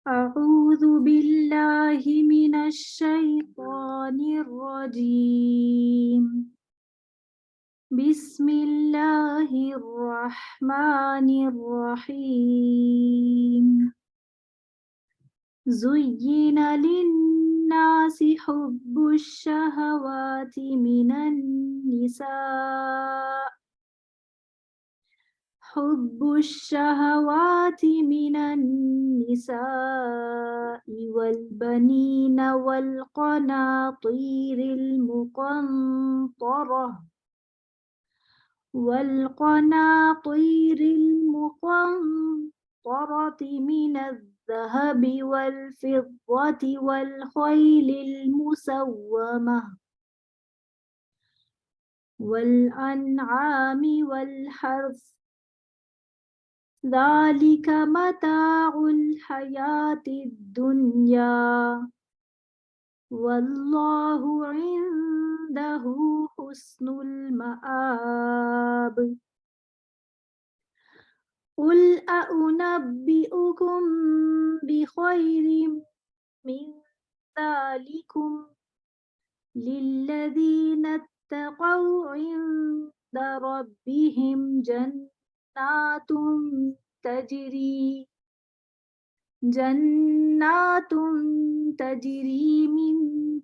أعوذ بالله من الشيطان الرجيم. بسم الله الرحمن الرحيم. زين للناس حب الشهوات من النساء والبنين والقناطير المقنطرة من الذهب والفضة والخيل المسومة والأنعام والحرث، ذلك متاع الحياة الدنيا والله عنده حسن المآب. قل أنبئكم بخير من ذلكم للذين اتقوا عند ربهم جنات تجري من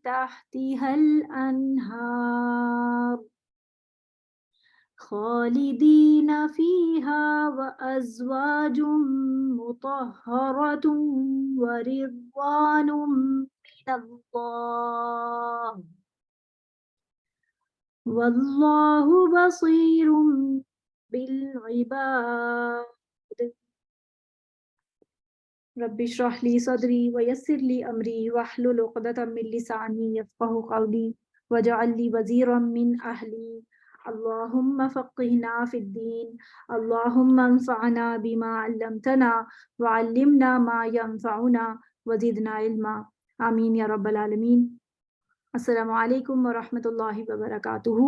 تحتها الأنهار خالدين فيها وأزواج مطهرة ورضوان من الله والله بصير بالعباد. رب اشرح لي صدري ويسر لي أمري واحلل عقدة من لساني يفقهوا قولي واجعل لي وزيرا من أهلي. اللهم فقهنا في الدين، اللهم انفعنا بما علمتنا وعلمنا ما ينفعنا وزدنا علما، آمین یا رب العالمین۔ السلام علیکم ورحمۃ اللہ وبرکاتہ۔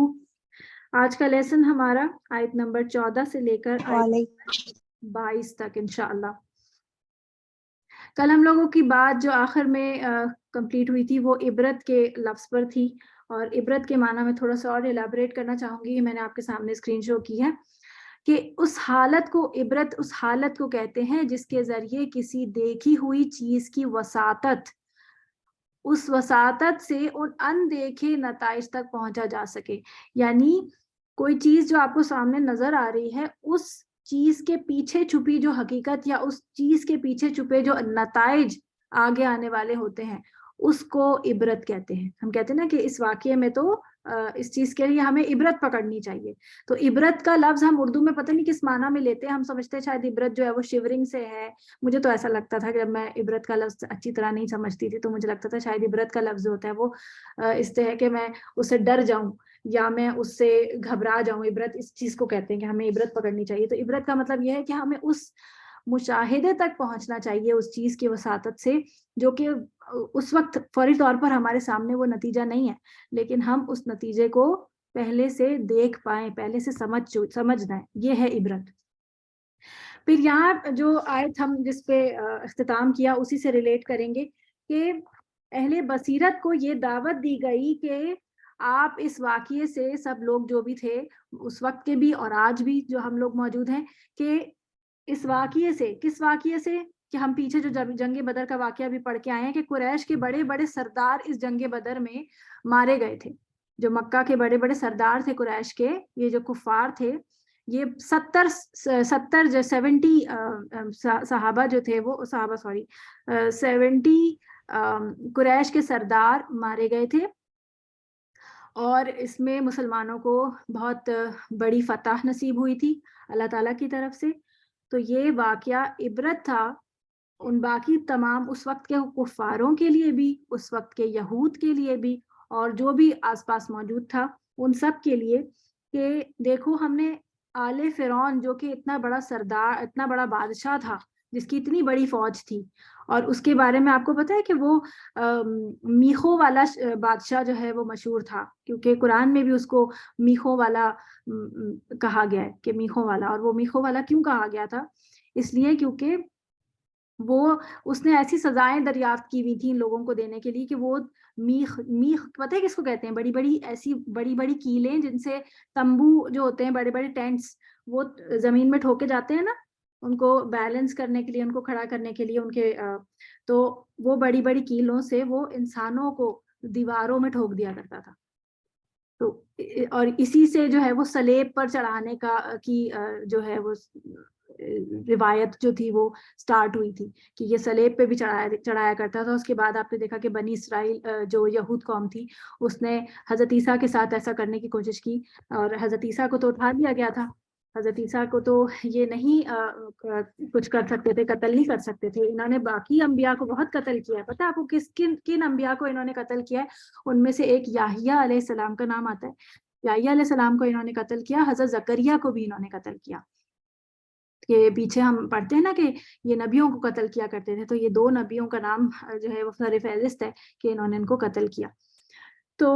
آج کا لیسن ہمارا آیت نمبر 14 سے لے کر آیت 22 تک انشاءاللہ۔ کل ہم لوگوں کی بات جو آخر میں کمپلیٹ ہوئی تھی وہ عبرت کے لفظ پر تھی، اور عبرت کے معنی میں تھوڑا سا اور الیبوریٹ کرنا چاہوں گی۔ میں نے آپ کے سامنے اسکرین شو کی ہے کہ اس حالت کو عبرت اس حالت کو کہتے ہیں جس کے ذریعے کسی دیکھی ہوئی چیز کی وساطت، اس وساطت سے ان اندیکھے نتائج تک پہنچا جا سکے۔ یعنی کوئی چیز جو آپ کو سامنے نظر آ رہی ہے، اس چیز کے پیچھے چھپی جو حقیقت یا اس چیز کے پیچھے چھپے جو نتائج آگے آنے والے ہوتے ہیں، اس کو عبرت کہتے ہیں۔ ہم کہتے ہیں نا کہ اس واقعے میں تو اس چیز کے لیے ہمیں عبرت پکڑنی چاہیے۔ تو عبرت کا لفظ ہم اردو میں پتہ نہیں کس معنی میں لیتے ہیں، ہم سمجھتے ہیں شاید عبرت جو ہے وہ شیورنگ سے ہے۔ مجھے تو ایسا لگتا تھا کہ جب میں عبرت کا لفظ اچھی طرح نہیں سمجھتی تھی تو مجھے لگتا تھا شاید عبرت کا لفظ ہوتا ہے وہ اس طرح کہ میں اس سے ڈر جاؤں یا میں اس سے گھبرا جاؤں۔ عبرت اس چیز کو کہتے ہیں کہ ہمیں عبرت پکڑنی چاہیے۔ تو عبرت کا مطلب یہ ہے کہ ہمیں اس مشاہدے تک پہنچنا چاہیے اس چیز کی وساطت سے جو کہ اس وقت فوری طور پر ہمارے سامنے وہ نتیجہ نہیں ہے، لیکن ہم اس نتیجے کو پہلے سے دیکھ پائیں، پہلے سے سمجھ دیں، یہ ہے عبرت۔ پھر یہاں جو آیت ہم جس پہ اختتام کیا اسی سے ریلیٹ کریں گے کہ اہل بصیرت کو یہ دعوت دی گئی کہ آپ اس واقعے سے، سب لوگ جو بھی تھے اس وقت کے بھی اور آج بھی جو ہم لوگ موجود ہیں، کہ اس واقعے سے، کس واقعے سے کہ ہم پیچھے جو جنگ بدر کا واقعہ بھی پڑھ کے آئے ہیں کہ قریش کے بڑے بڑے سردار اس جنگ بدر میں مارے گئے تھے۔ جو مکہ کے بڑے بڑے سردار تھے قریش کے، یہ جو کفار تھے، یہ 70 صحابہ جو تھے، وہ صحابہ 70 قریش کے سردار مارے گئے تھے، اور اس میں مسلمانوں کو بہت بڑی فتح نصیب ہوئی تھی اللہ تعالیٰ کی طرف سے۔ تو یہ واقعہ عبرت تھا ان باقی تمام اس وقت کے کفاروں کے لیے بھی، اس وقت کے یہود کے لیے بھی، اور جو بھی آس پاس موجود تھا ان سب کے لیے، کہ دیکھو ہم نے آل فرعون جو کہ اتنا بڑا سردار، اتنا بڑا بادشاہ تھا جس کی اتنی بڑی فوج تھی، اور اس کے بارے میں آپ کو پتہ ہے کہ وہ میخو والا بادشاہ جو ہے وہ مشہور تھا، کیونکہ قرآن میں بھی اس کو میخو والا کہا گیا ہے کہ میخو والا۔ اور وہ میخو والا کیوں کہا گیا تھا؟ اس لیے کیونکہ وہ اس نے ایسی سزائیں دریافت کی ہوئی تھیں ان لوگوں کو دینے کے لیے کہ وہ میخ پتہ ہے کس کو کہتے ہیں؟ بڑی بڑی ایسی بڑی بڑی کیلیں جن سے تمبو جو ہوتے ہیں بڑے بڑے ٹینٹس وہ زمین میں ٹھوکے جاتے ہیں نا ان کو بیلنس کرنے کے لیے, ان کو کھڑا کرنے کے لیے, ان کے تو وہ بڑی بڑی کیلوں سے وہ انسانوں کو دیواروں میں ٹھوک دیا کرتا تھا. تو اور اسی سے جو ہے وہ سلیب پر چڑھانے کا کی جو ہے وہ روایت جو تھی وہ سٹارٹ ہوئی تھی کہ یہ سلیب پہ بھی چڑھایا کرتا تھا. اس کے بعد آپ نے دیکھا کہ بنی اسرائیل جو یہود قوم تھی اس نے حضرت عیسیٰ کے ساتھ ایسا کرنے کی کوشش کی اور حضرت عیسیٰ کو تو اٹھا دیا گیا تھا. حضرت عیسیٰ کو تو یہ نہیں کچھ کر سکتے تھے, قتل نہیں کر سکتے تھے. انہوں نے باقی انبیاء کو بہت قتل کیا ہے. پتہ ہے آپ کو کن انبیاء کو انہوں نے قتل کیا ہے؟ ان میں سے ایک یحییٰ علیہ السلام کا نام آتا ہے. یحییٰ علیہ السلام کو انہوں نے قتل کیا. حضرت زکریا کو بھی انہوں نے قتل کیا. کہ پیچھے ہم پڑھتے ہیں نا کہ یہ نبیوں کو قتل کیا کرتے تھے, تو یہ 2 نبیوں کا نام جو ہے وہ سر فہرست ہے کہ انہوں نے ان کو قتل کیا. تو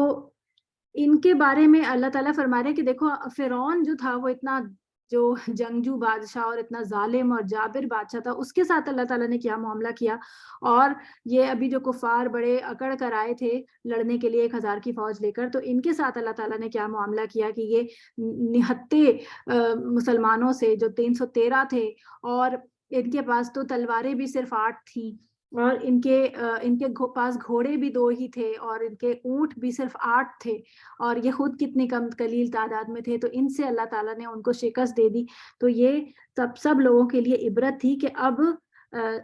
ان کے بارے میں اللہ تعالیٰ فرما رہے ہیں کہ دیکھو فرعون جو تھا وہ اتنا جو جنگجو بادشاہ اور اتنا ظالم اور جابر بادشاہ تھا, اس کے ساتھ اللہ تعالیٰ نے کیا معاملہ کیا. اور یہ ابھی جو کفار بڑے اکڑ کر آئے تھے لڑنے کے لیے 1000 کی فوج لے کر, تو ان کے ساتھ اللہ تعالیٰ نے کیا معاملہ کیا کہ یہ نہتے مسلمانوں سے جو 313 تھے, اور ان کے پاس تو تلواریں بھی صرف 8 تھیں, اور ان کے پاس گھوڑے بھی 2 ہی تھے, اور ان کے اونٹ بھی صرف 8 تھے, اور یہ خود کتنی کم قلیل تعداد میں تھے. تو ان سے اللہ تعالیٰ نے ان کو شکست دے دی. تو یہ سب لوگوں کے لیے عبرت تھی کہ اب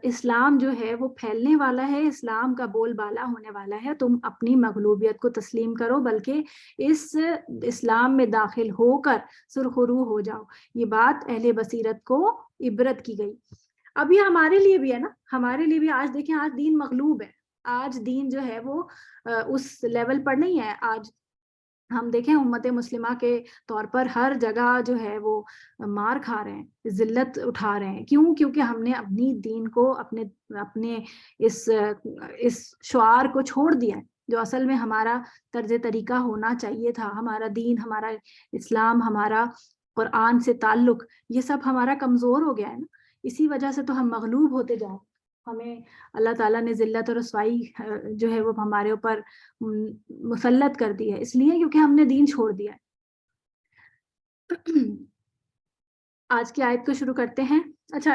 اسلام جو ہے وہ پھیلنے والا ہے, اسلام کا بول بالا ہونے والا ہے. تم اپنی مغلوبیت کو تسلیم کرو, بلکہ اس اسلام میں داخل ہو کر سرخرو ہو جاؤ. یہ بات اہل بصیرت کو عبرت کی گئی. ابھی ہمارے لیے بھی ہے نا, ہمارے لیے بھی آج دیکھیں آج دین مغلوب ہے. آج دین جو ہے وہ اس لیول پر نہیں ہے. آج ہم دیکھیں امت مسلمہ کے طور پر ہر جگہ جو ہے وہ مار کھا رہے ہیں, ذلت اٹھا رہے ہیں. کیوں؟ کیونکہ ہم نے اپنی دین کو اپنے اس شعار کو چھوڑ دیا ہے جو اصل میں ہمارا طرز طریقہ ہونا چاہیے تھا. ہمارا دین, ہمارا اسلام, ہمارا قرآن سے تعلق, یہ سب ہمارا کمزور ہو گیا ہے نا. اسی وجہ سے تو ہم مغلوب ہوتے جائیں. ہمیں اللہ تعالیٰ نے ذلت اور رسوائی جو ہے وہ ہمارے اوپر مسلط کر دی ہے, اس لیے کیونکہ ہم نے دین چھوڑ دیا ہے. آج کی آیت کو شروع کرتے ہیں. اچھا,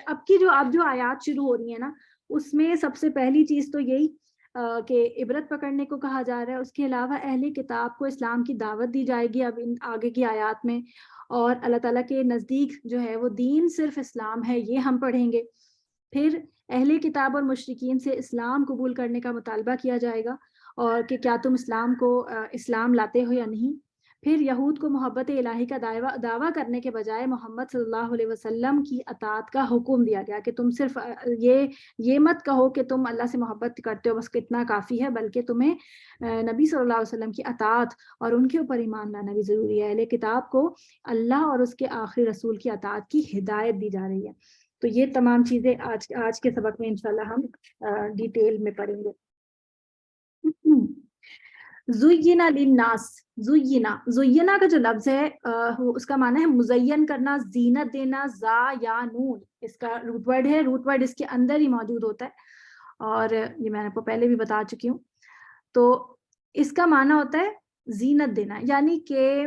اب کی جو آیات شروع ہو رہی ہیں نا, اس میں سب سے پہلی چیز تو یہی کہ عبرت پکڑنے کو کہا جا رہا ہے. اس کے علاوہ اہل کتاب کو اسلام کی دعوت دی جائے گی اب آگے کی آیات میں, اور اللہ تعالیٰ کے نزدیک جو ہے وہ دین صرف اسلام ہے, یہ ہم پڑھیں گے. پھر اہل کتاب اور مشرکین سے اسلام قبول کرنے کا مطالبہ کیا جائے گا, اور کہ کیا تم اسلام لاتے ہو یا نہیں. پھر یہود کو محبت الہی کا دعویٰ کرنے کے بجائے محمد صلی اللہ علیہ وسلم کی اطاعت کا حکم دیا گیا کہ تم صرف یہ مت کہو کہ تم اللہ سے محبت کرتے ہو بس کتنا کافی ہے, بلکہ تمہیں نبی صلی اللہ علیہ وسلم کی اطاعت اور ان کے اوپر ایمان لانا بھی ضروری ہے. اہل کتاب کو اللہ اور اس کے آخری رسول کی اطاعت کی ہدایت دی جا رہی ہے. تو یہ تمام چیزیں آج کے سبق میں انشاءاللہ ہم ڈیٹیل میں پڑھیں گے. زینا للناس, زینا کا جو لفظ ہے اس کا معنی ہے مزین کرنا, زینت دینا. زا یا نون اس کا روٹ ورڈ ہے, روٹ ورڈ اس کے اندر ہی موجود ہوتا ہے, اور یہ میں نے آپ کو پہلے بھی بتا چکی ہوں. تو اس کا معنی ہوتا ہے زینت دینا, یعنی کہ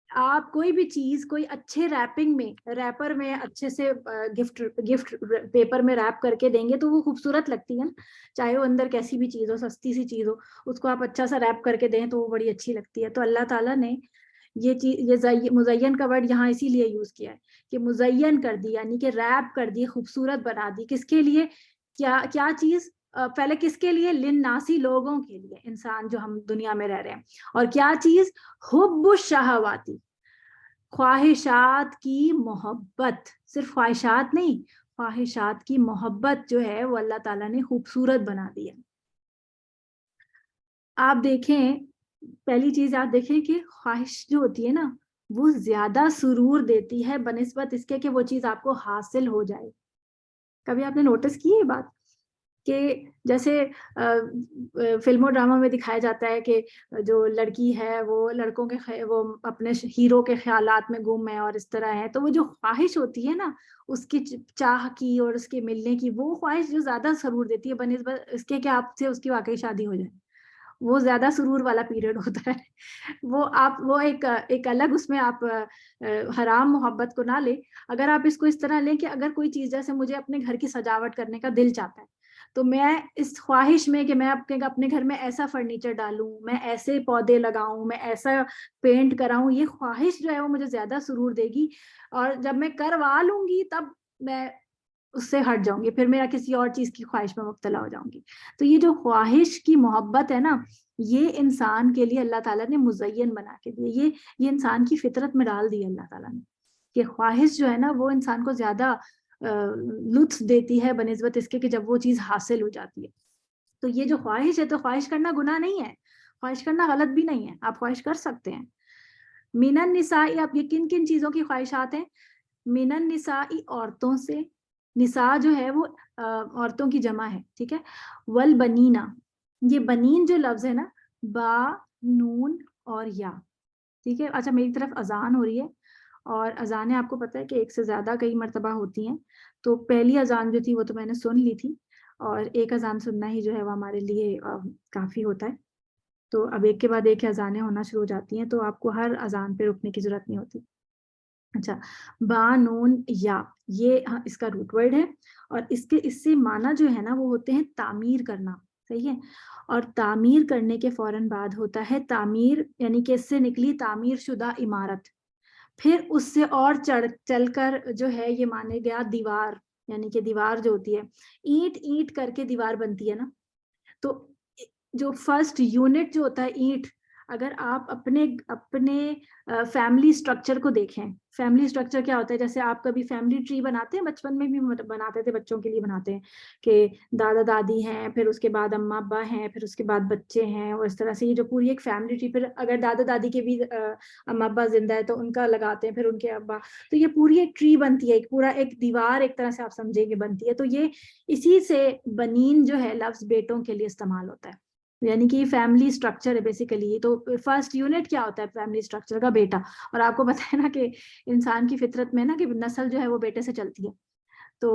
آپ کوئی بھی چیز کوئی اچھے ریپر میں اچھے سے گفٹ پیپر میں ریپ کر کے دیں گے تو وہ خوبصورت لگتی ہے نا, چاہے وہ اندر کیسی بھی چیز ہو, سستی سی چیز ہو, اس کو آپ اچھا سا ریپ کر کے دیں تو وہ بڑی اچھی لگتی ہے. تو اللہ تعالیٰ نے یہ مزین کا ورڈ یہاں اسی لیے یوز کیا ہے کہ مزین کر دی, یعنی کہ ریپ کر دی, خوبصورت بنا دی. کس کے لیے؟ کیا چیز؟ پہلے کس کے لیے؟ للناسی, لوگوں کے لیے, انسان جو ہم دنیا میں رہ رہے ہیں. اور کیا چیز؟ حب الشہواتی, خواہشات کی محبت. صرف خواہشات نہیں, خواہشات کی محبت جو ہے وہ اللہ تعالیٰ نے خوبصورت بنا دی ہے. آپ دیکھیں, پہلی چیز آپ دیکھیں کہ خواہش جو ہوتی ہے نا وہ زیادہ سرور دیتی ہے بنسبت اس کے کہ وہ چیز آپ کو حاصل ہو جائے. کبھی آپ نے نوٹس کی یہ بات کہ جیسے فلموں ڈراموں میں دکھایا جاتا ہے کہ جو لڑکی ہے وہ لڑکوں کے وہ اپنے ہیرو کے خیالات میں گم ہے اور اس طرح ہے، تو وہ جو خواہش ہوتی ہے نا اس کی چاہ کی اور اس کے ملنے کی، وہ خواہش جو زیادہ سرور دیتی ہے بنسبت اس کے کہ آپ سے اس کی واقعی شادی ہو جائے، وہ زیادہ سرور والا پیریڈ ہوتا ہے۔ وہ ایک الگ اس میں آپ حرام محبت کو نہ لیں، اگر آپ اس کو اس طرح لیں کہ اگر کوئی چیز جیسے مجھے اپنے گھر کی سجاوٹ کرنے کا دل چاہتا ہے تو میں اس خواہش میں کہ میں اپنے گھر میں ایسا فرنیچر ڈالوں، میں ایسے پودے لگاؤں، میں ایسا پینٹ کراؤں، یہ خواہش جو ہے وہ مجھے زیادہ سرور دے گی، اور جب میں کروا لوں گی تب میں اس سے ہٹ جاؤں گی، پھر میرا کسی اور چیز کی خواہش میں مبتلا ہو جاؤں گی۔ تو یہ جو خواہش کی محبت ہے نا، یہ انسان کے لیے اللہ تعالیٰ نے مزین بنا کے دی، یہ انسان کی فطرت میں ڈال دی اللہ تعالیٰ نے، کہ خواہش جو ہے نا وہ انسان کو زیادہ لطف دیتی ہے بنسبت اس کے کہ جب وہ چیز حاصل ہو جاتی ہے۔ تو یہ جو خواہش ہے، تو خواہش کرنا گناہ نہیں ہے، خواہش کرنا غلط بھی نہیں ہے، آپ خواہش کر سکتے ہیں۔ من النساء، آپ یہ کن کن چیزوں کی خواہشات ہیں؟ من النساء، عورتوں سے، نساء جو ہے وہ عورتوں کی جمع ہے، ٹھیک ہے، والبنینا، یہ بنین جو لفظ ہے نا، با، نون اور یا، ٹھیک ہے۔ اچھا میری طرف اذان ہو رہی ہے، اور اذانیں آپ کو پتہ ہے کہ ایک سے زیادہ کئی مرتبہ ہوتی ہیں، تو پہلی اذان جو تھی وہ تو میں نے سن لی تھی، اور ایک اذان سننا ہی جو ہے وہ ہمارے لیے کافی ہوتا ہے، تو اب ایک کے بعد ایک اذانیں ہونا شروع ہو جاتی ہیں، تو آپ کو ہر اذان پہ رکنے کی ضرورت نہیں ہوتی۔ اچھا، با، نون، یا، یہ اس کا روٹ ورڈ ہے، اور اس سے معنی جو ہے نا وہ ہوتے ہیں تعمیر کرنا، صحیح ہے، اور تعمیر کرنے کے فوراً بعد ہوتا ہے تعمیر، یعنی کہ اس سے نکلی تعمیر شدہ عمارت، پھر اس سے اور چل کر جو ہے یہ مانے گیا دیوار، یعنی کہ دیوار جو ہوتی ہے اینٹ اینٹ کر کے دیوار بنتی ہے نا، تو جو فرسٹ یونٹ جو ہوتا ہے اینٹ، اگر آپ اپنے فیملی اسٹرکچر کو دیکھیں، فیملی اسٹرکچر کیا ہوتا ہے، جیسے آپ کبھی فیملی ٹری بناتے ہیں، بچپن میں بھی بناتے تھے، بچوں کے لیے بناتے ہیں کہ دادا دادی ہیں، پھر اس کے بعد اماں ابا ہیں، پھر اس کے بعد بچے ہیں، اور اس طرح سے یہ جو پوری ایک فیملی ٹری، پھر اگر دادا دادی کے بھی اماں ابا زندہ ہے تو ان کا لگاتے ہیں، پھر ان کے ابا، تو یہ پوری ایک ٹری بنتی ہے، ایک پورا ایک دیوار ایک طرح سے آپ سمجھیں کہ بنتی ہے، تو یہ اسی سے بنین جو ہے لفظ بیٹوں کے لیے استعمال ہوتا ہے، یعنی کہ فیملی اسٹرکچر ہے بیسیکلی، تو فرسٹ یونٹ کیا ہوتا ہے فیملی اسٹرکچر کا؟ بیٹا، اور آپ کو پتہ ہے نا کہ انسان کی فطرت میں نا کہ نسل جو ہے وہ بیٹے سے چلتی ہے، تو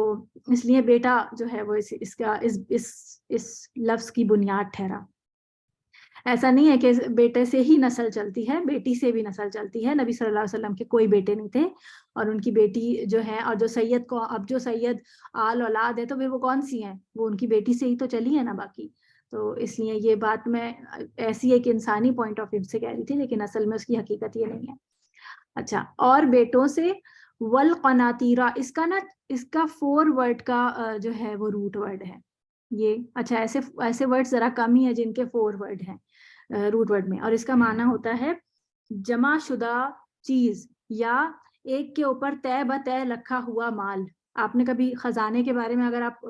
اس لیے بیٹا جو ہے وہ اس لفظ کی بنیاد ٹھہرا۔ ایسا نہیں ہے کہ بیٹے سے ہی نسل چلتی ہے، بیٹی سے بھی نسل چلتی ہے، نبی صلی اللہ علیہ وسلم کے کوئی بیٹے نہیں تھے، اور ان کی بیٹی جو ہے، اور جو سید کو اب جو سید آل اولاد ہے تو وہ کون سی ہیں؟ وہ ان کی بیٹی سے ہی تو چلی ہے نا باقی، تو اس لیے یہ بات میں ایسی ایک انسانی پوائنٹ آف ویو سے کہہ رہی تھی، لیکن اصل میں اس کی حقیقت یہ نہیں ہے۔ اچھا، اور بیٹوں سے والقناطیرہ، اس کا 4 ورڈ کا جو ہے وہ روٹ ورڈ ہے یہ، اچھا ایسے ورڈ ذرا کم ہی ہے جن کے 4 ورڈ ہیں روٹ ورڈ میں، اور اس کا معنی ہوتا ہے جمع شدہ چیز، یا ایک کے اوپر طے بطے رکھا ہوا مال۔ آپ نے کبھی خزانے کے بارے میں اگر آپ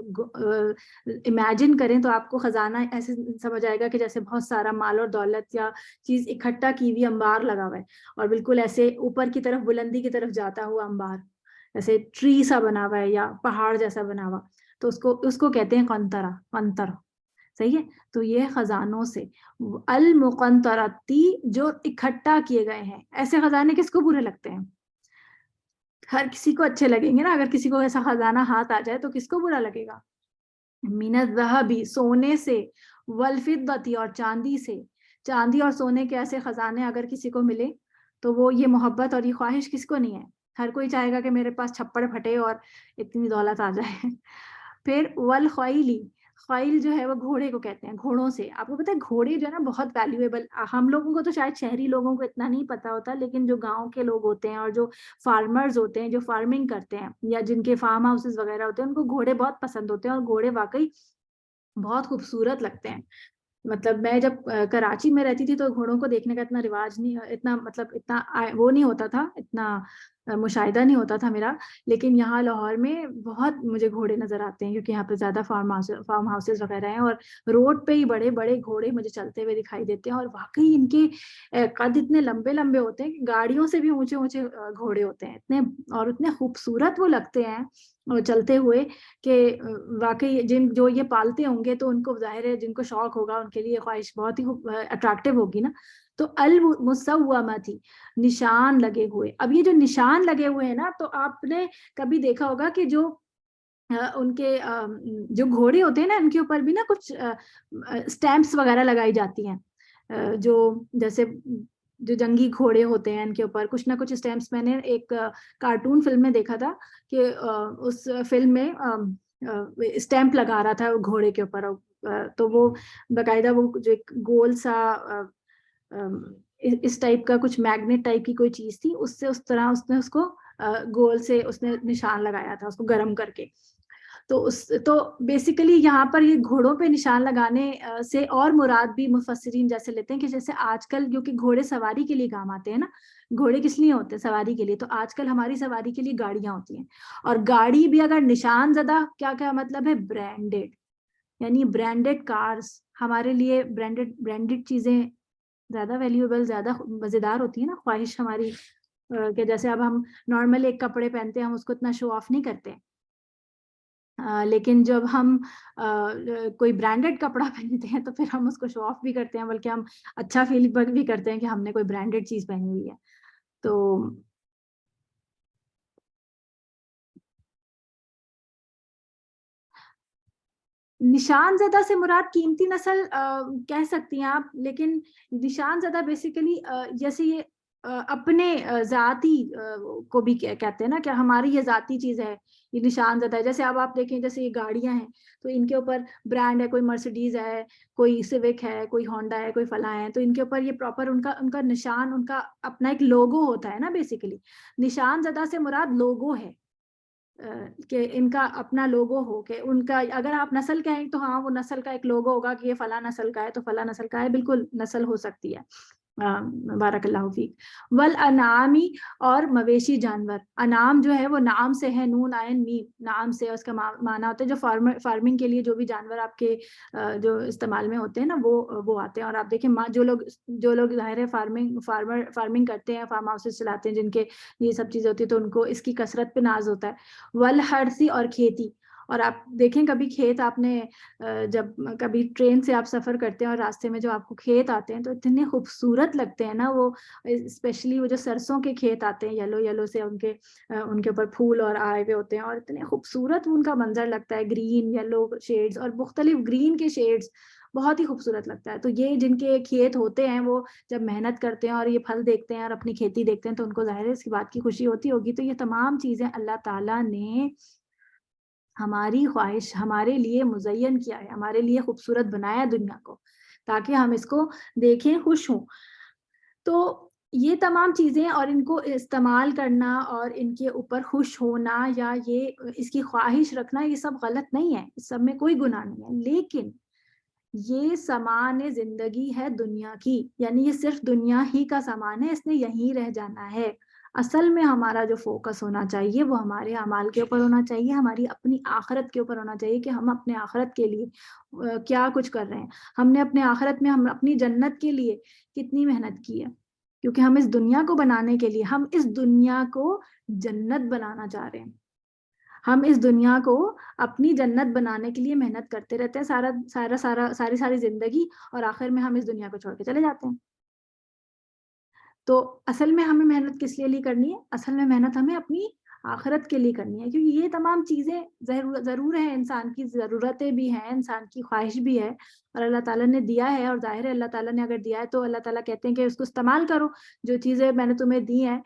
امیجن کریں تو آپ کو خزانہ ایسے سمجھ آئے گا کہ جیسے بہت سارا مال اور دولت یا چیز اکٹھا کی ہوئی انبار لگا ہوا ہے، اور بالکل ایسے اوپر کی طرف بلندی کی طرف جاتا ہوا انبار، ایسے ٹری سا بنا ہوا ہے یا پہاڑ جیسا بنا ہوا، تو اس کو کہتے ہیں قنطر، صحیح ہے، تو یہ خزانوں سے، المقنطرتی، جو اکٹھا کیے گئے ہیں، ایسے خزانے کس کو برے لگتے ہیں؟ ہر کسی کو اچھے لگیں گے نا، اگر کسی کو ایسا خزانہ ہاتھ آ جائے تو کس کو برا لگے گا؟ من الذهب، سونے سے، والفضة، اور چاندی سے، چاندی اور سونے کے ایسے خزانے اگر کسی کو ملے تو وہ یہ محبت اور یہ خواہش کس کو نہیں ہے؟ ہر کوئی چاہے گا کہ میرے پاس چھپڑ پھٹے اور اتنی دولت آ جائے۔ پھر والخیل، خیل جو ہے وہ گھوڑے کو کہتے ہیں، گھوڑوں سے، آپ کو پتہ ہے گھوڑے جو ہے نا بہت ویلیویبل، ہم لوگوں کو تو شاید شہری لوگوں کو اتنا نہیں پتا ہوتا، لیکن جو گاؤں کے لوگ ہوتے ہیں اور جو فارمرز ہوتے ہیں، جو فارمنگ کرتے ہیں یا جن کے فارم ہاؤسز وغیرہ ہوتے ہیں، ان کو گھوڑے بہت پسند ہوتے ہیں، اور گھوڑے واقعی بہت خوبصورت لگتے ہیں۔ مطلب میں جب کراچی میں رہتی تھی تو گھوڑوں کو دیکھنے کا اتنا رواج نہیں، اتنا مطلب اتنا وہ نہیں ہوتا تھا، اتنا مشاہدہ نہیں ہوتا تھا میرا، لیکن یہاں لاہور میں بہت مجھے گھوڑے نظر آتے ہیں، کیونکہ یہاں پہ زیادہ فارم ہاؤسز وغیرہ ہیں، اور روڈ پہ ہی بڑے بڑے گھوڑے مجھے چلتے ہوئے دکھائی دیتے ہیں، اور واقعی ان کے قد اتنے لمبے لمبے ہوتے ہیں کہ گاڑیوں سے بھی اونچے اونچے گھوڑے ہوتے ہیں اتنے، اور اتنے خوبصورت وہ لگتے ہیں چلتے ہوئے کہ واقعی جو یہ پالتے ہوں گے تو ان کو ظاہر ہے جن کو شوق ہوگا ان کے لیے خواہش بہت ہی اٹریکٹیو ہوگی نا. تو المسومہ تھی، نشان لگے ہوئے. اب یہ جو نشان لگے ہوئے ہیں نا، تو آپ نے کبھی دیکھا ہوگا کہ جو ان کے جو گھوڑے ہوتے ہیں نا، ان کے اوپر بھی نا کچھ اسٹیمپس وغیرہ لگائی جاتی ہیں، جو جیسے جو جنگی گھوڑے ہوتے ہیں ان کے اوپر کچھ نہ کچھ اسٹیمپس. میں نے ایک کارٹون فلم میں دیکھا تھا کہ اس فلم میں اسٹیمپ لگا رہا تھا گھوڑے کے اوپر، تو وہ باقاعدہ وہ جو ایک گول سا اس ٹائپ کا کچھ میگنیٹ ٹائپ کی کوئی چیز تھی، اس سے اس طرح اس نے اس کو گول سے اس نے نشان لگایا تھا اس کو گرم کر کے. تو بیسیکلی یہاں پر یہ گھوڑوں پہ نشان لگانے سے اور مراد بھی مفسرین جیسے لیتے ہیں کہ جیسے آج کل کیونکہ گھوڑے سواری کے لیے کام آتے ہیں نا، گھوڑے کس لیے ہوتے ہیں؟ سواری کے لیے. تو آج کل ہماری سواری کے لیے گاڑیاں ہوتی ہیں، اور گاڑی بھی اگر نشان زدہ، کیا مطلب ہے؟ برانڈیڈ، یعنی برانڈیڈ کارز ہمارے لیے برانڈیڈ چیزیں زیادہ ویلیوبل، زیادہ مزیدار ہوتی ہے نا. خواہش ہماری کہ جیسے اب ہم نارمل ایک کپڑے پہنتے ہیں، ہم اس کو اتنا شو آف نہیں کرتے، لیکن جب ہم کوئی برانڈیڈ کپڑا پہنتے ہیں تو پھر ہم اس کو شو آف بھی کرتے ہیں، بلکہ ہم اچھا فیل بھی کرتے ہیں کہ ہم نے کوئی برانڈیڈ چیز پہنی ہوئی ہے. تو نشان زدہ سے مراد قیمتی نسل کہہ سکتی ہیں آپ، لیکن نشان زدہ بیسیکلی جیسے یہ اپنے ذاتی کو بھی کہتے ہیں نا کہ ہماری یہ ذاتی چیز ہے، یہ نشان زدہ ہے. جیسے اب آپ دیکھیں جیسے یہ گاڑیاں ہیں تو ان کے اوپر برانڈ ہے، کوئی مرسیڈیز ہے، کوئی سیوک ہے، کوئی ہونڈا ہے، کوئی فلاں ہے، تو ان کے اوپر یہ پراپر ان کا نشان، ان کا اپنا ایک لوگو ہوتا ہے نا. بیسیکلی نشان زدہ سے مراد لوگو ہے، کہ ان کا اپنا لوگو ہو، کہ ان کا اگر آپ نسل کہیں تو ہاں وہ نسل کا ایک لوگو ہوگا کہ یہ فلاں نسل کا ہے تو فلاں نسل کا ہے. بالکل نسل ہو سکتی ہے. بارک اللہ فیک. والانعامی، اور مویشی جانور. انعام جو ہے وہ نعام سے ہے، نون عین میم، نعام سے اس کا معنی ہوتا ہے جو فارمنگ کے لیے جو بھی جانور آپ کے جو استعمال میں ہوتے ہیں نا وہ آتے ہیں. اور آپ دیکھیں جو لوگ ظاہر ہے فارمنگ کرتے ہیں، فارم ہاؤسز چلاتے ہیں جن کے یہ سب چیزیں ہوتی ہے، تو ان کو اس کی کثرت پہ ناز ہوتا ہے. والحرثی، اور کھیتی. اور آپ دیکھیں کبھی کھیت آپ نے جب کبھی ٹرین سے آپ سفر کرتے ہیں اور راستے میں جو آپ کو کھیت آتے ہیں تو اتنے خوبصورت لگتے ہیں نا وہ، اسپیشلی وہ جو سرسوں کے کھیت آتے ہیں یلو سے ان کے اوپر پھول اور آئے ہوئے ہوتے ہیں، اور اتنے خوبصورت ان کا منظر لگتا ہے، گرین یلو شیڈز اور مختلف گرین کے شیڈز، بہت ہی خوبصورت لگتا ہے. تو یہ جن کے کھیت ہوتے ہیں وہ جب محنت کرتے ہیں اور یہ پھل دیکھتے ہیں اور اپنی کھیتی دیکھتے ہیں تو ان کو ظاہر ہے اس کی بات کی خوشی ہوتی ہوگی. تو یہ تمام چیزیں اللہ تعالیٰ نے ہماری خواہش ہمارے لیے مزین کیا ہے، ہمارے لیے خوبصورت بنایا دنیا کو، تاکہ ہم اس کو دیکھیں، خوش ہوں. تو یہ تمام چیزیں اور ان کو استعمال کرنا اور ان کے اوپر خوش ہونا یا یہ اس کی خواہش رکھنا، یہ سب غلط نہیں ہے، اس سب میں کوئی گناہ نہیں ہے. لیکن یہ سامان زندگی ہے دنیا کی، یعنی یہ صرف دنیا ہی کا سامان ہے، اس نے یہیں رہ جانا ہے. اصل میں ہمارا جو فوکس ہونا چاہیے وہ ہمارے اعمال کے اوپر ہونا چاہیے، ہماری اپنی آخرت کے اوپر ہونا چاہیے کہ ہم اپنے آخرت کے لیے کیا کچھ کر رہے ہیں. ہم نے اپنے آخرت میں ہم اپنی جنت کے لیے کتنی محنت کی ہے، کیونکہ ہم اس دنیا کو بنانے کے لیے، ہم اس دنیا کو جنت بنانا چاہ رہے ہیں. ہم اس دنیا کو اپنی جنت بنانے کے لیے محنت کرتے رہتے ہیں ساری زندگی، اور آخر میں ہم اس دنیا کو چھوڑ کے چلے جاتے ہیں. تو اصل میں ہمیں محنت کس لیے کرنی ہے؟ اصل میں محنت ہمیں اپنی آخرت کے لیے کرنی ہے، کیونکہ یہ تمام چیزیں ضرور ہیں، انسان کی ضرورتیں بھی ہیں، انسان کی خواہش بھی ہے، اور اللہ تعالیٰ نے دیا ہے. اور ظاہر ہے اللہ تعالیٰ نے اگر دیا ہے تو اللہ تعالیٰ کہتے ہیں کہ اس کو استعمال کرو. جو چیزیں میں نے تمہیں دی ہیں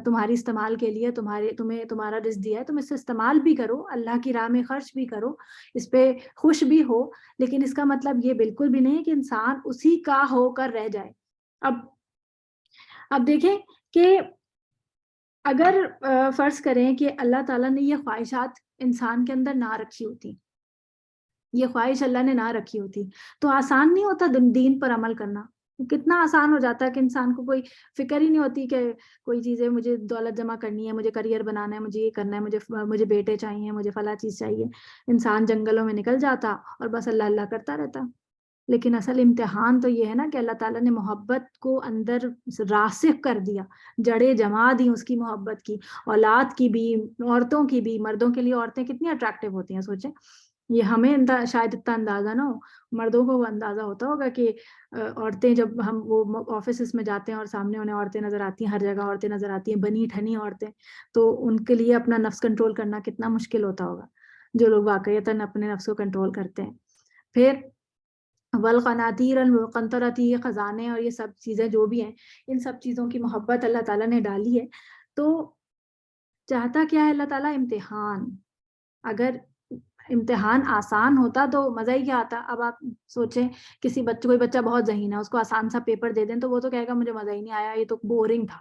تمہاری استعمال کے لیے، تمہیں تمہارا رزق دیا ہے، تم اس سے استعمال بھی کرو، اللہ کی راہ میں خرچ بھی کرو، اس پہ خوش بھی ہو. لیکن اس کا مطلب یہ بالکل بھی نہیں کہ انسان اسی کا ہو کر رہ جائے. اب دیکھیں کہ اگر فرض کریں کہ اللہ تعالیٰ نے یہ خواہشات انسان کے اندر نہ رکھی ہوتی، یہ خواہش اللہ نے نہ رکھی ہوتی، تو آسان نہیں ہوتا دین پر عمل کرنا. کتنا آسان ہو جاتا ہے کہ انسان کو کوئی فکر ہی نہیں ہوتی کہ کوئی چیزیں مجھے دولت جمع کرنی ہے، مجھے کریئر بنانا ہے، مجھے یہ کرنا ہے، مجھے بیٹے چاہیے، مجھے فلاں چیز چاہیے. انسان جنگلوں میں نکل جاتا اور بس اللہ اللہ کرتا رہتا. لیکن اصل امتحان تو یہ ہے نا کہ اللہ تعالیٰ نے محبت کو اندر راسخ کر دیا، جڑیں جما دی اس کی محبت کی، اولاد کی بھی، عورتوں کی بھی. مردوں کے لیے عورتیں کتنی اٹریکٹیو ہوتی ہیں سوچیں. یہ ہمیں شاید اتنا اندازہ نہ ہو، مردوں کو وہ اندازہ ہوتا ہوگا کہ عورتیں جب ہم وہ آفیسز میں جاتے ہیں اور سامنے انہیں عورتیں نظر آتی ہیں، ہر جگہ عورتیں نظر آتی ہیں، بنی ٹھنی عورتیں، تو ان کے لیے اپنا نفس کنٹرول کرنا کتنا مشکل ہوتا ہوگا جو لوگ واقعیتاً اپنے نفس کو کنٹرول کرتے ہیں. پھر والقناطیر المقنطرتی، یہ خزانے اور یہ سب چیزیں جو بھی ہیں، ان سب چیزوں کی محبت اللہ تعالیٰ نے ڈالی ہے. تو چاہتا کیا ہے اللہ تعالیٰ؟ امتحان. اگر امتحان آسان ہوتا تو مزہ ہی کیا آتا. اب آپ سوچیں کسی بچے، کوئی بچہ بہت ذہین ہے، اس کو آسان سا پیپر دے دیں تو وہ تو کہے گا مجھے مزہ ہی نہیں آیا، یہ تو بورنگ تھا.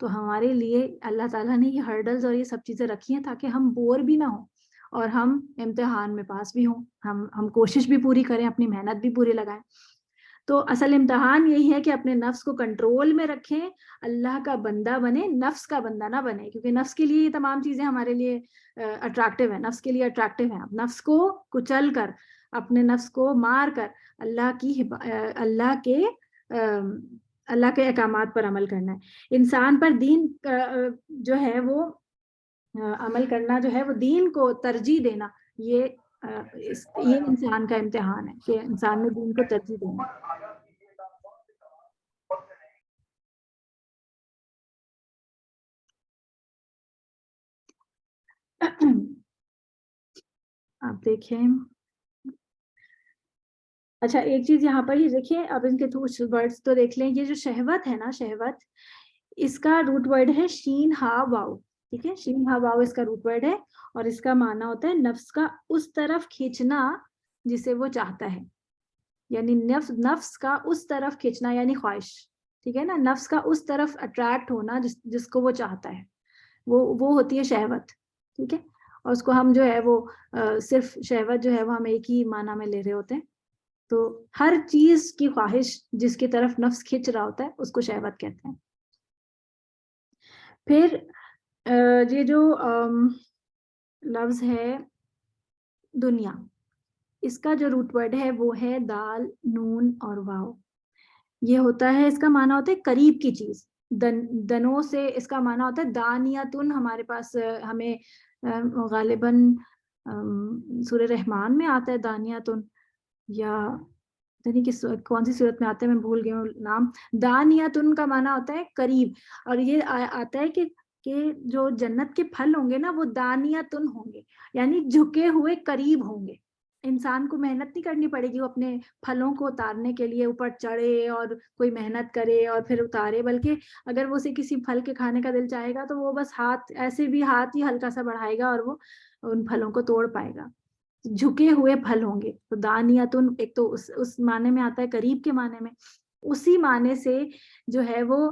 تو ہمارے لیے اللہ تعالیٰ نے یہ ہرڈلز اور یہ سب چیزیں رکھی ہیں تاکہ ہم بور بھی نہ ہوں اور ہم امتحان میں پاس بھی ہوں، ہم کوشش بھی پوری کریں، اپنی محنت بھی پوری لگائیں. تو اصل امتحان یہی ہے کہ اپنے نفس کو کنٹرول میں رکھیں، اللہ کا بندہ بنے، نفس کا بندہ نہ بنے. کیونکہ نفس کے لیے یہ تمام چیزیں ہمارے لیے اٹریکٹیو ہیں، نفس کے لیے اٹریکٹیو ہیں. نفس کو کچل کر، اپنے نفس کو مار کر اللہ کے احکامات پر عمل کرنا ہے. انسان پر دین جو ہے وہ عمل کرنا جو ہے وہ دین کو ترجیح دینا، یہ انسان کا امتحان ہے کہ انسان نے دین کو ترجیح دینا. آپ دیکھیں، اچھا ایک چیز یہاں پر یہ دیکھیے، اب ان کے ورڈز تو دیکھ لیں. یہ جو شہوت ہے نا، شہوت، اس کا روٹ ورڈ ہے شین ہا واو. ٹھیک ہے، شین ہا واو اس کا روٹ ورڈ ہے اور اس کا معنی ہوتا ہے نفس کا اس طرف کھینچنا جسے وہ چاہتا ہے. یعنی نفس کا اس طرف کھینچنا یعنی خواہش. ٹھیک ہے نا، نفس کا اس طرف اٹریکٹ ہونا جس کو وہ چاہتا ہے، وہ ہوتی ہے شہوت. ٹھیک ہے، اور اس کو ہم جو ہے وہ صرف شہوت جو ہے وہ ہم ایک ہی معنی میں لے رہے ہوتے ہیں. تو ہر چیز کی خواہش جس کی طرف نفس کھینچ رہا ہوتا ہے اس کو شہوت کہتے ہیں. پھر یہ جو لفظ ہے دنیا، اس کا جو روٹ ورڈ ہے وہ ہے دال، نون اور واو. یہ ہوتا ہے، اس کا معنی ہوتا ہے قریب کی چیز. دنوں سے اس کا معنی ہوتا ہے دانیاتن. ہمارے پاس ہمیں غالباً سورہ رحمان میں آتا ہے دانیاتن، یا کون سی صورت میں آتا ہے، میں بھول گئی ہوں نام. دانیاتن کا معنی ہوتا ہے قریب، اور یہ آتا ہے کہ جو جنت کے پھل ہوں گے نا وہ دانیاتن ہوں گے، یعنی جھکے ہوئے قریب ہوں گے. انسان کو محنت نہیں کرنی پڑے گی وہ اپنے پھلوں کو اتارنے کے لیے اوپر چڑھے اور کوئی محنت کرے اور پھر اتارے، بلکہ اگر وہ اسے کسی پھل کے کھانے کا دل چاہے گا تو وہ بس ایسے بھی ہاتھ ہی ہلکا سا بڑھائے گا اور وہ ان پھلوں کو توڑ پائے گا. جھکے ہوئے پھل ہوں گے. تو دانیاتن ایک تو اس معنی میں آتا ہے قریب کے معنی میں، اسی معنی سے جو ہے وہ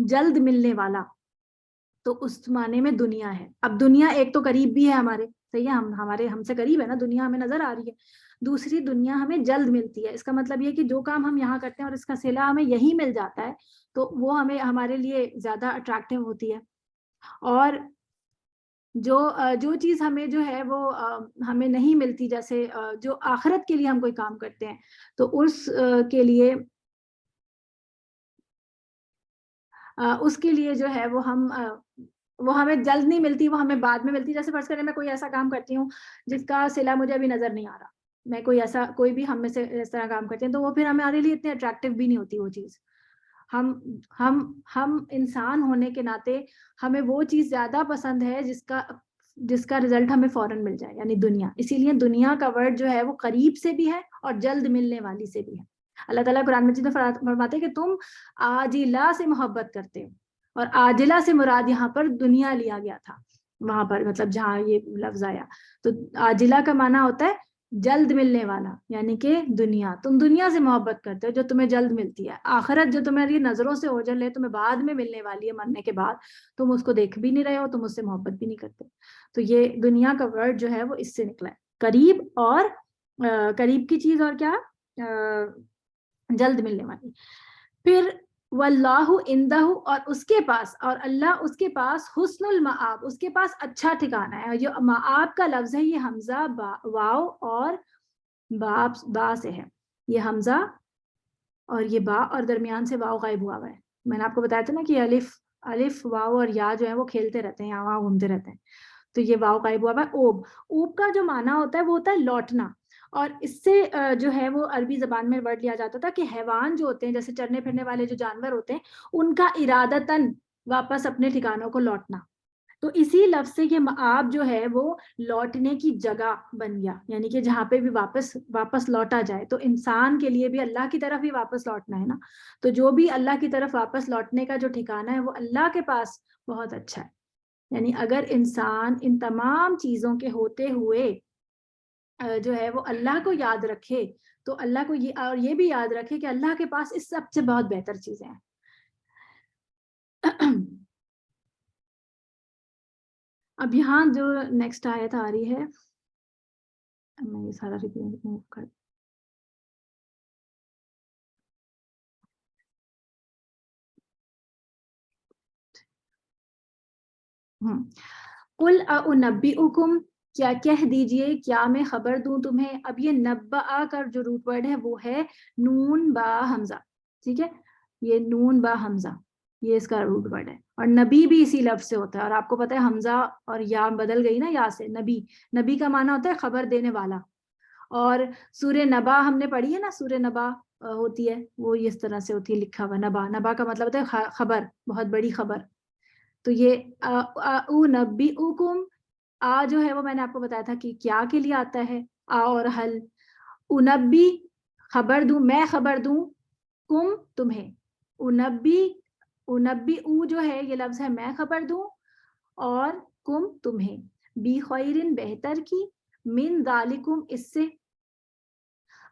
جلد ملنے والا، تو اس معنی میں دنیا ہے. اب دنیا ایک تو قریب بھی ہے ہمارے، صحیح ہے، ہم سے قریب ہے نا دنیا، ہمیں نظر آ رہی ہے. دوسری دنیا ہمیں جلد ملتی ہے. اس کا مطلب یہ کہ جو کام ہم یہاں کرتے ہیں اور اس کا صلہ ہمیں یہی مل جاتا ہے تو وہ ہمارے لیے زیادہ اٹریکٹیو ہوتی ہے. اور جو چیز ہمیں جو ہے وہ ہمیں نہیں ملتی، جیسے جو آخرت کے لیے ہم کوئی کام کرتے ہیں تو اس کے لیے جو ہے وہ ہمیں جلد نہیں ملتی، وہ ہمیں بعد میں ملتی. جیسے فرض کریں میں کوئی ایسا کام کرتی ہوں جس کا صلہ مجھے ابھی نظر نہیں آ رہا، میں کوئی بھی ہم میں سے اس طرح کام کرتے ہیں تو وہ پھر ہمارے لیے اتنے اٹریکٹیو بھی نہیں ہوتی وہ چیز. ہم انسان ہونے کے ناطے ہمیں وہ چیز زیادہ پسند ہے جس کا رزلٹ ہمیں فوراً مل جائے، یعنی دنیا. اسی لیے دنیا کا ورڈ جو ہے وہ قریب سے بھی ہے اور جلد ملنے والی سے بھی ہے. اللہ تعالیٰ قرآن مجید میں فرماتے ہیں کہ تم عاجلہ سے محبت کرتے ہو، اور عاجلہ سے مراد یہاں پر دنیا لیا گیا تھا وہاں پر، مطلب جہاں یہ لفظ آیا. تو عاجلہ کا معنی ہوتا ہے جلد ملنے والا، یعنی کہ دنیا. تم دنیا سے محبت کرتے ہو جو تمہیں جلد ملتی ہے. آخرت جو تمہاری نظروں سے اوجھل ہے، تمہیں بعد میں ملنے والی ہے مرنے کے بعد، تم اس کو دیکھ بھی نہیں رہے ہو، تم اس سے محبت بھی نہیں کرتے. تو یہ دنیا کا ورڈ جو ہے وہ اس سے نکلا ہے، قریب. اور قریب کی چیز اور کیا، جلد ملنے والی. پھر واللہ عندہ، اور اس کے پاس، اور اللہ اس کے پاس حسن المآب، اس کے پاس اچھا ٹھکانہ ہے. جو مآب کا لفظ ہے یہ حمزہ واو اور با سے ہے. یہ حمزہ اور یہ با اور درمیان سے واو غائب ہوا ہے. میں نے آپ کو بتایا تھا نا کہ الف واو اور یا جو ہے وہ کھیلتے رہتے ہیں، یہاں وہاں گھومتے رہتے ہیں. تو یہ واو غائب ہوا ہے. اوب کا جو معنی ہوتا ہے وہ ہوتا ہے لوٹنا. اور اس سے جو ہے وہ عربی زبان میں ورڈ لیا جاتا تھا کہ حیوان جو ہوتے ہیں، جیسے چرنے پھرنے والے جو جانور ہوتے ہیں، ان کا ارادتاً واپس اپنے ٹھکانوں کو لوٹنا. تو اسی لفظ سے یہ مآب جو ہے وہ لوٹنے کی جگہ بن گیا، یعنی کہ جہاں پہ بھی واپس لوٹا جائے. تو انسان کے لیے بھی اللہ کی طرف ہی واپس لوٹنا ہے نا. تو جو بھی اللہ کی طرف واپس لوٹنے کا جو ٹھکانہ ہے وہ اللہ کے پاس بہت اچھا ہے. یعنی اگر انسان ان تمام چیزوں کے ہوتے ہوئے جو ہے وہ اللہ کو یاد رکھے تو اللہ کو یہ بھی یاد رکھے کہ اللہ کے پاس اس سب سے بہت بہتر چیزیں ہیں. اب یہاں جو نیکسٹ آیت آ رہی ہے، میں یہ سارا ریویو کر قل اُنبئکم، کیا کہہ دیجئے، کیا میں خبر دوں تمہیں. اب یہ نبأ کا جو روٹ ورڈ ہے وہ ہے نون با حمزہ. ٹھیک ہے، یہ نون با حمزہ یہ اس کا روٹ ورڈ ہے. اور نبی بھی اسی لفظ سے ہوتا ہے. اور آپ کو پتہ ہے حمزہ اور یا بدل گئی نا یا سے. نبی کا معنی ہوتا ہے خبر دینے والا. اور سورہ نبا ہم نے پڑھی ہے نا، سورہ نبا ہوتی ہے وہ اس طرح سے ہوتی ہے لکھا ہوا. نبا کا مطلب ہوتا ہے خبر، بہت بڑی خبر. تو یہ اُنبئکم جو ہے وہ میں نے آپ کو بتایا تھا کہ کیا کے لیے آتا ہے، اور حل. انبی خبر دوں، میں خبر دوں، کم تمہیں. انبی جو ہے یہ لفظ ہے میں خبر دوں، اور کم تمہیں، بی خیرن بہتر کی، من ذالکم اس سے.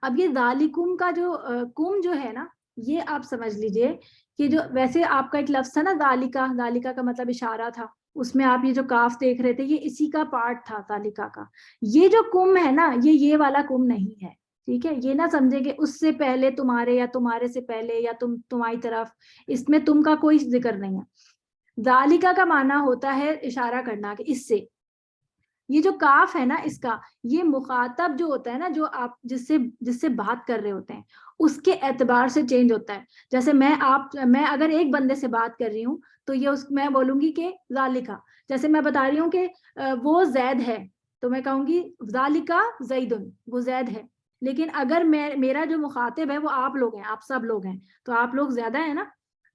اب یہ ذالکم کا جو کم جو ہے نا، یہ آپ سمجھ لیجئے کہ جو ویسے آپ کا ایک لفظ تھا نا ذالکہ کا مطلب اشارہ تھا، اس میں آپ یہ جو کاف دیکھ رہے تھے یہ اسی کا پارٹ تھا ذالکہ کا. یہ جو کم ہے نا یہ والا کم نہیں ہے. ٹھیک ہے، یہ نہ سمجھے کہ اس سے پہلے تمہارے یا تمہارے سے پہلے یا تمہاری طرف، اس میں تم کا کوئی ذکر نہیں ہے. ذالکہ کا معنی ہوتا ہے اشارہ کرنا کہ اس سے. یہ جو کاف ہے نا اس کا، یہ مخاطب جو ہوتا ہے نا، جو آپ جس سے بات کر رہے ہوتے ہیں اس کے اعتبار سے چینج ہوتا ہے. جیسے میں اگر ایک بندے سے بات کر رہی ہوں تو یہ میں بولوں گی کہ ذالکہ. جیسے میں بتا رہی ہوں کہ وہ زید ہے تو میں کہوں گی ذالکہ زیدن، وہ زید ہے. لیکن اگر میرا جو مخاطب ہے وہ آپ لوگ ہیں، آپ سب لوگ ہیں، تو آپ لوگ زیادہ ہیں نا،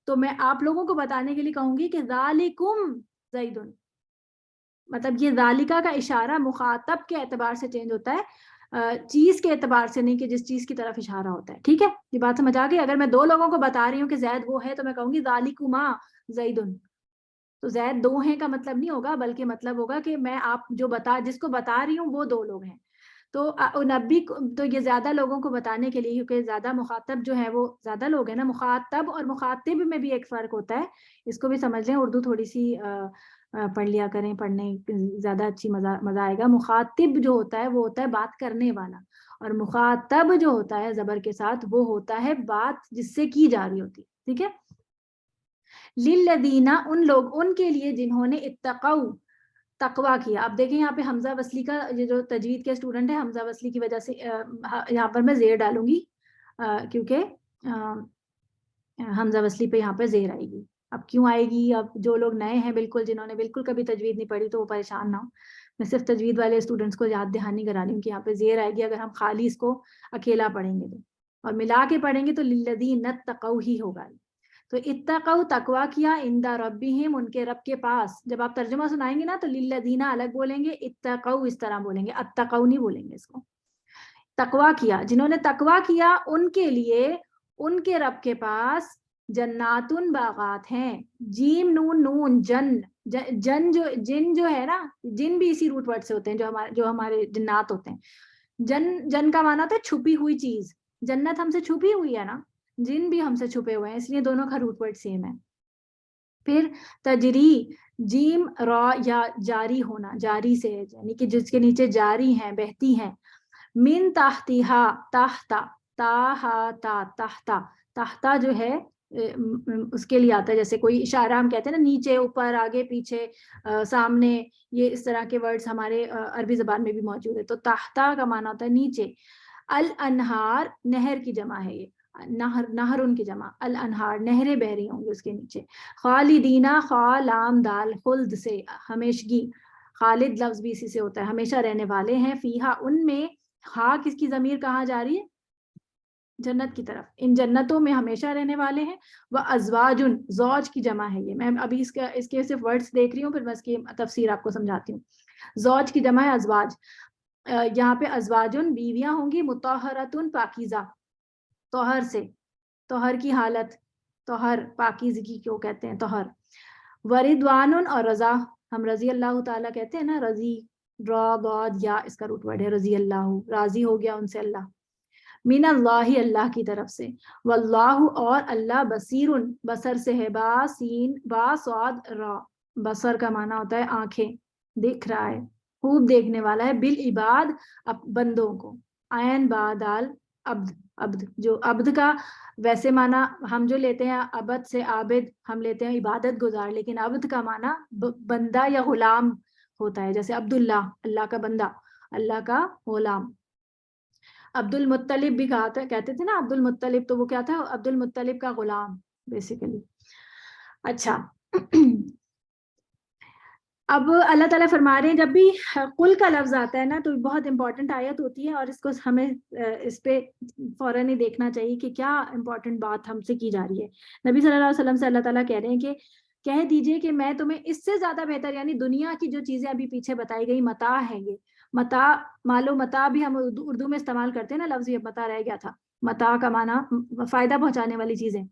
تو میں آپ لوگوں کو بتانے کے لیے کہوں گی کہ ذالکم زیدن. مطلب یہ ذالکہ کا اشارہ مخاطب کے اعتبار سے چینج ہوتا ہے، چیز کے اعتبار سے نہیں کہ جس چیز کی طرف اشارہ ہوتا ہے. ٹھیک ہے، یہ بات سمجھ آ گئی. اگر میں دو لوگوں کو بتا رہی ہوں کہ زید وہ ہے تو میں کہوں گی ذالکما زیدن. تو زید دو ہیں کا مطلب نہیں ہوگا، بلکہ مطلب ہوگا کہ میں جس کو بتا رہی ہوں وہ دو لوگ ہیں. تو نبی تو یہ زیادہ لوگوں کو بتانے کے لیے، کیونکہ زیادہ مخاطب جو ہے وہ زیادہ لوگ ہیں نا. مخاطب اور مخاطب میں بھی ایک فرق ہوتا ہے، اس کو بھی سمجھ لیں. اردو تھوڑی سی پڑھ لیا کریں، پڑھنے زیادہ اچھی مزہ آئے گا. مخاطب جو ہوتا ہے وہ ہوتا ہے بات کرنے والا، اور مخاطب جو ہوتا ہے زبر کے ساتھ وہ ہوتا ہے بات جس سے کی جا رہی ہوتی. ٹھیک ہے. للذین ان کے لیے جنہوں نے اتقوا تقوا کیا. اب دیکھیں یہاں پہ حمزہ وصلی کا، یہ جو تجوید کے اسٹوڈنٹ ہیں، حمزہ وصلی کی وجہ سے یہاں پر میں زیر ڈالوں گی کیونکہ حمزہ وصلی پہ یہاں پہ زیر آئے گی. اب کیوں آئے گی؟ اب جو لوگ نئے ہیں بالکل، جنہوں نے بالکل کبھی تجوید نہیں پڑھی تو وہ پریشان نہ ہو. میں صرف تجوید والے اسٹوڈنٹس کو یاد دہانی کرا رہی ہوں کہ یہاں پہ زیر آئے گی اگر ہم خالی اس کو اکیلا پڑھیں گے تو، اور ملا کے پڑھیں گے تو للذین اتقوا ہی ہوگا. تو اتقوا تقوا کیا، عند ربہم ان کے رب کے پاس. جب آپ ترجمہ سنائیں گے نا تو للذین الگ بولیں گے، اتقوا اس طرح بولیں گے، اتقوا نہیں بولیں گے اس کو. تقوا کیا، جنہوں نے تقوا کیا ان کے لیے ان کے رب کے پاس جناتن باغات ہیں. جیم نون نون جن جو ہے نا، جن بھی اسی روٹ ورڈ سے ہوتے ہیں جو ہمارے جنات ہوتے ہیں. جن کا معنی ہوتا ہے چھپی ہوئی چیز. جنت ہم سے چھپی ہوئی ہے نا، جن بھی ہم سے چھپے ہوئے ہیں، اس لیے دونوں کا روٹ ورڈ سیم ہے. پھر تجری، جیم را یا جاری ہونا، جاری سے یعنی کہ جس کے نیچے جاری ہیں، بہتی ہیں. من تحتہا تحتا تحتا تحتا جو ہے اس کے لیے آتا ہے جیسے کوئی اشارہ ہم کہتے ہیں نا نیچے اوپر آگے پیچھے سامنے، یہ اس طرح کے ورڈز ہمارے عربی زبان میں بھی موجود ہے. تو تحتا کا معنی ہوتا ہے نیچے. الانہار نہر کی جمع ہے، یہ نہر ان کی جمع، الانہار نہریں بہ رہی ہوں گی اس کے نیچے. خالدینہ خا لام دال خلد سے ہمیشگی، خالد لفظ بھی اسی سے ہوتا ہے ہمیشہ رہنے والے ہیں. فیہا ان میں، ہاں کس کی ضمیر کہاں جا رہی ہے؟ جنت کی طرف. ان جنتوں میں ہمیشہ رہنے والے ہیں. وہ ازواجن زوج کی جمع ہے، یہ میں ابھی اس کے صرف ورڈز دیکھ رہی ہوں، پھر میں اس کی تفسیر آپ کو سمجھاتی ہوں. زوج کی جمع ہے ازواج. یہاں پہ ازواجن بیویاں ہوں گی، مطہرتن پاکیزہ، طہر سے، طہر کی حالت، طہر پاکیزگی کو کہتے ہیں طہر. وردوان اور رضا، ہم رضی اللہ تعالیٰ کہتے ہیں نا، رضی را ضاد یا اس کا روٹ ورڈ ہے رضی اللہ، راضی ہو گیا ان سے اللہ. من اللہ اللہ کی طرف سے. واللہ اور اللہ بصیر بصر سے ہے، با سین با صاد را، بصر کا معنی ہوتا ہے آنکھیں، دیکھ رہا ہے، خوب دیکھنے والا ہے. بالعباد بندوں کو. عین با دال عبد، عبد جو عبد کا ویسے معنی ہم جو لیتے ہیں عبد سے عابد ہم لیتے ہیں عبادت گزار، لیکن عبد کا معنی بندہ یا غلام ہوتا ہے، جیسے عبداللہ اللہ کا بندہ، اللہ کا غلام. عبد المطلب بھی کہتے تھے نا عبد المطلب، تو وہ کیا تھا؟ عبد المطلب کا غلام بیسیکلی. اچھا اب اللہ تعالیٰ فرما رہے ہیں جب بھی قل کا لفظ آتا ہے نا تو بہت امپورٹنٹ آیت ہوتی ہے، اور اس کو ہمیں اس پہ فوراً ہی دیکھنا چاہیے کہ کیا امپورٹنٹ بات ہم سے کی جا رہی ہے. نبی صلی اللہ علیہ وسلم سے اللہ تعالیٰ کہہ رہے ہیں کہ کہہ دیجئے کہ میں تمہیں اس سے زیادہ بہتر، یعنی دنیا کی جو چیزیں ابھی پیچھے بتائی گئی متاع ہے، یہ متاع مال و متاع بھی ہم اردو میں استعمال کرتے ہیں نا لفظ، یہ متاع رہ گیا تھا. متاع کا معنی فائدہ پہنچانے والی چیزیں.